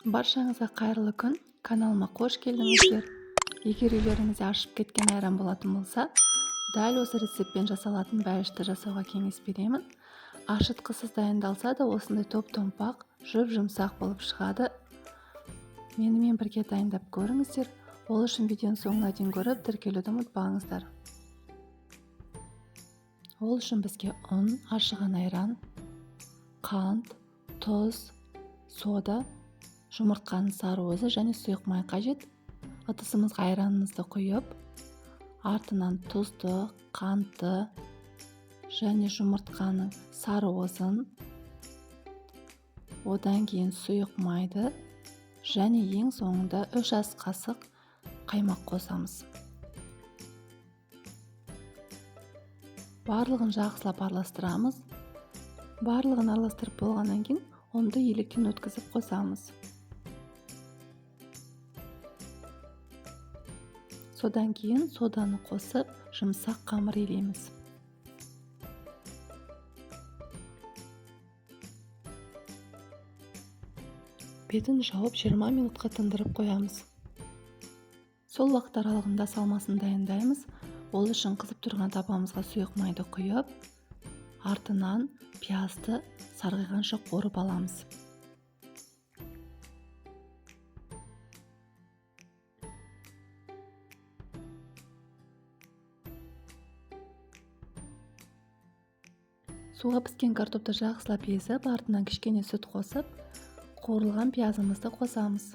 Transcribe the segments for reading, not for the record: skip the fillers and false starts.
Баршаңызға қайырлы күн. Каналыма қош келдіңіздер. Егер үйлеріңізде ашып кеткен айран болатын болса, дәл осы рецептпен жасалатын бәлішті жасауға кеңес беремін. Ашытқысыз дайындалса да осындай топ-томпақ, жұп-жұмсақ болып шығады. Менімен бірге дайындап көріңіздер. Ол үшін видеоны соңына дейін көріп, тіркелуді ұмытпаңыздар. Ол үшін бізге ұн, ашыған айран, қант, тұз, сода, жұмыртқаның сарыуызы және сұйық май қажет. Ыдысымызға айранымызды құйып, артынан тұзды, қантты және жұмыртқаның сарыуызын, одан кейін сұйық майды және ең соңында 3 ас қасық қаймақ қосамыз. Барлығын жақсылап араластырамыз. Барлығын араластырып болғаннан кейін ұнды електен өткізіп қосамыз. Содан кейін соданы қосып, жұмсақ қамыр илейміз. Бетін жауып 20 минутқа тындырып қоямыз. Сол уақыт аралығында салмасын дайындаймыз. Ол үшін қызып тұрған табамызға сұйық майды құйып, артынан пиязды сарғайғанша қуырып аламыз. Суға піскен картопты жақсылап езіп, артынан кішкене сүт қосып, қуырылған пиязымызды қосамыз.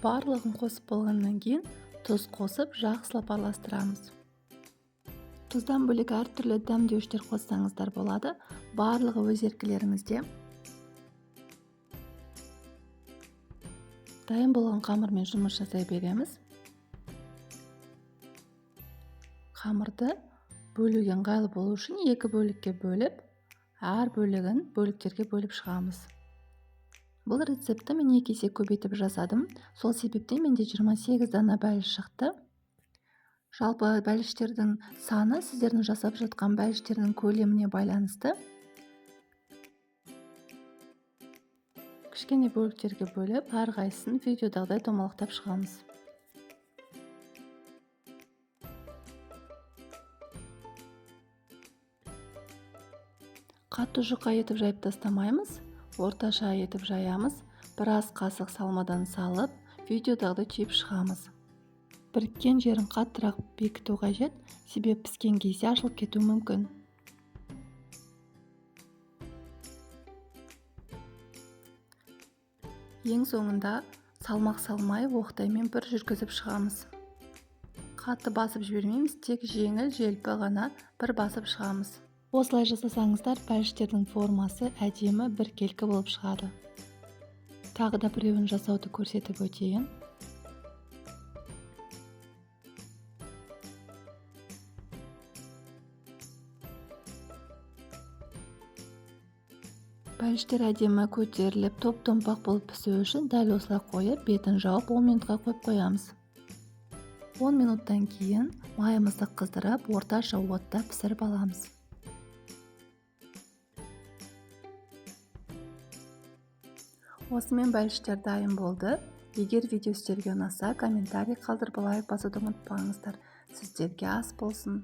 Барлығын қосып болғаннан кейін тұз қосып, жақсылап араластырамыз. Тұздан бөлек әртүрлі дәмдеуіштер қоссаңыздар болады. Барлығы өз еркілеріңізде. Дайын болған қамырмен жұмыс жасай береміз. Қамырды бөлуге ыңғайлы болу үшін 2 бөлікке бөліп, әр бөлігін бөліктерге бөліп шығамыз. Бұл рецепті мен 2 есе көбейтіп жасадым. Сол себептен менде 28 дана бәліш шықты. Жалпы бәліштердің саны сіздердің жасап жатқан бәліштердің көлеміне байланысты. Кішкене бөліктерге бөліп, әрқайсысын видеодағыдай томалақтап шығамыз. Қатты жұқа етіп жайып тастамаймыз. Орташа етіп жаямыз. Біраз қасық салмадан салып, видеодағыдай түйіп шығамыз. Біріккен жерін қаттырақ бекіту қажет, себебі піскен кезде ашылып кетуі мүмкін. Ең соңында салмақ салмай оқтаймен бір жүргізіп шығамыз. Қатты басып жібермейміз, тек жеңіл желпі ғана бір басып шығамыз. Осылай жасасаңыздар, бәліштердің формасы әдемі біркелкі болып шығады. Тағы да біреуін жасауды көрсетіп өтейін. Бәліштер әдемі көтеріліп, топ-томпақ болып пісуі үшін дәл осылай қойып, бетін жауып 10 минутқа қойып қоямыз. 10 минуттан кейін майымызды қыздырып, орташа отта пісіріп аламыз. Осымен бәліштер дайын болды. Егер видео сіздерге ұнаса, комментарий қалдырып лайк басуды ұмытпаңыздар. Сіздерге ас болсын.